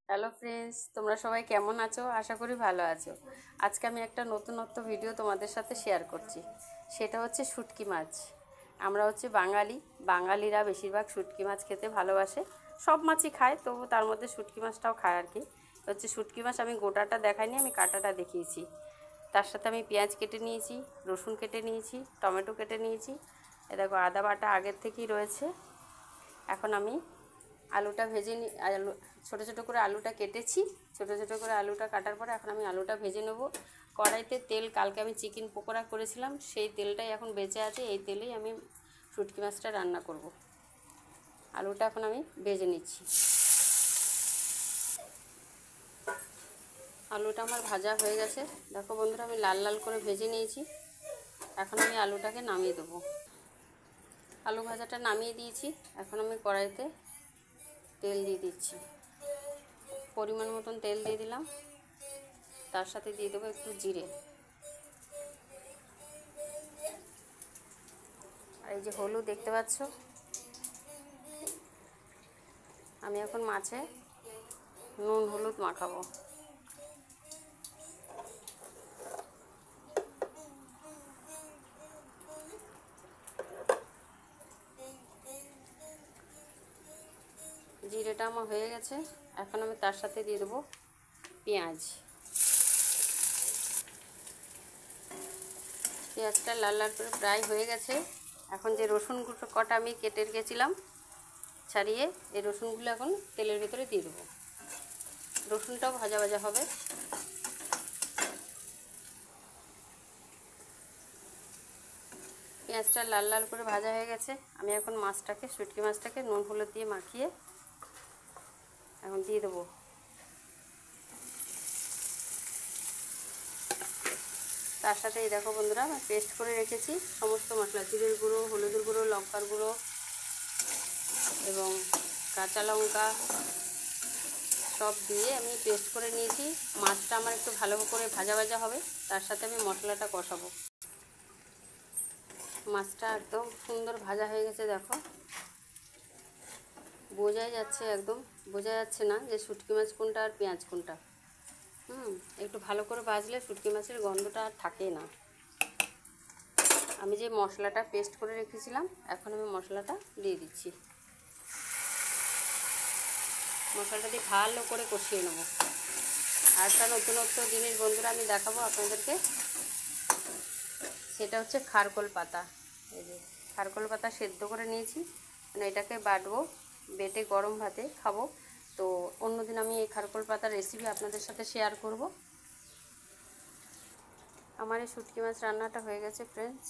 Hello friends, তোমরা সবাই কেমন আছো? আশা করি ভালো আছো। আজকে আমি একটা নতুনত্ব ভিডিও তোমাদের সাথে শেয়ার করছি। সেটা হচ্ছে শুটকি মাছ। আমরা হচ্ছে বাঙালিরা বেশিরভাগ শুটকি মাছ খেতে ভালোবাসে। সব মাছই খায়, তবু তার মধ্যে শুটকি মাছটাও খায় আর কি। হচ্ছে শুটকি মাছ আমি গোটাটা দেখাইনি, আমি কাটাটা দেখিয়েছি। তার সাথে আমি পেঁয়াজ কেটে নিয়েছি, রসুন কেটে নিয়েছি, টমেটো কেটে নিয়েছি। এ দেখো আদা বাটা আগের থেকেই রয়েছে। এখন আমি আলুটা ভেজে আলু ছোটো ছোটো করে আলুটা কেটেছি। ছোটো ছোটো করে আলুটা কাটার পরে এখন আমি আলুটা ভেজে নেব। কড়াইতে তেল, কালকে আমি চিকেন পকোড়া করেছিলাম, সেই তেলটাই এখন বেঁচে আছে। এই তেলেই আমি শুটকি মাছটা রান্না করব। আলুটা এখন আমি ভেজে নিচ্ছি। আলুটা আমার ভাজা হয়ে গেছে। দেখো বন্ধুরা, আমি লাল লাল করে ভেজে নিয়েছি। এখন আমি আলুটাকে নামিয়ে দেবো। আলু ভাজাটা নামিয়ে দিয়েছি। এখন আমি কড়াইতে তেল দিয়ে দিচ্ছি। পরিমাণ মতন তেল দিয়ে দিলাম। তার সাথে দিয়ে দেবো একটু জিরে। আর এই যে হলুদ দেখতে পাচ্ছ। আমি এখন মাছে নুন হলুদ মাখাবো। জিরেটা আমার হয়ে গেছে। এখন আমি তার সাথে দিয়ে দেবো পেঁয়াজ। পেঁয়াজটা লাল লাল করে প্রায় হয়ে গেছে। এখন যে রসুনগুলো কটা আমি কেটে রেখেছিলাম ছাড়িয়ে, এই রসুনগুলো এখন তেলের ভিতরে দিয়ে দেবো। রসুনটাও ভাজা ভাজা হবে। পেঁয়াজটা লাল লাল করে ভাজা হয়ে গেছে। আমি এখন শুটকি মাছটাকে নুন হলুদ দিয়ে মাখিয়ে এখন দিয়ে দেবো। তার সাথে এই দেখো বন্ধুরা, আমি পেস্ট করে রেখেছি সমস্ত মশলা, জিরের গুঁড়ো, হলুদের গুঁড়ো, লঙ্কার গুঁড়ো এবং কাঁচা লঙ্কা সব দিয়ে আমি পেস্ট করে নিয়েছি। মাছটা আমার একটু ভালো করে ভাজা ভাজা হবে। তার সাথে আমি মশলাটা কষাবো। মাছটা একদম সুন্দর ভাজা হয়ে গেছে। দেখো একদম বোঝা যাচ্ছে না যে শুটকি মাছ কোনটা আর পেঁয়াজ কোনটা। একটু ভালো করে ভাজলে শুটকি মাছের গন্ধটা আর থাকে না। আমি যে মশলাটা পেস্ট করে রেখেছিলাম, এখন আমি মশলাটা দিয়ে দিচ্ছি। মশলাটা দিয়ে ভালো করে কষিয়ে নেব। আর একটা নতুনত্ব জিনিস বন্ধুরা আমি দেখাবো আপনাদেরকে, সেটা হচ্ছে খারকোল পাতা। এই যে খারকোল পাতা সেদ্ধ করে নিয়েছি, মানে এটাকে বাটবো, বেটে গরম ভাতে খাবো। তো অন্যদিন আমি এই খারকোল পাতার রেসিপি আপনাদের সাথে শেয়ার করব। আমার এই শুটকি মাছ রান্নাটা হয়ে গেছে ফ্রেন্ডস।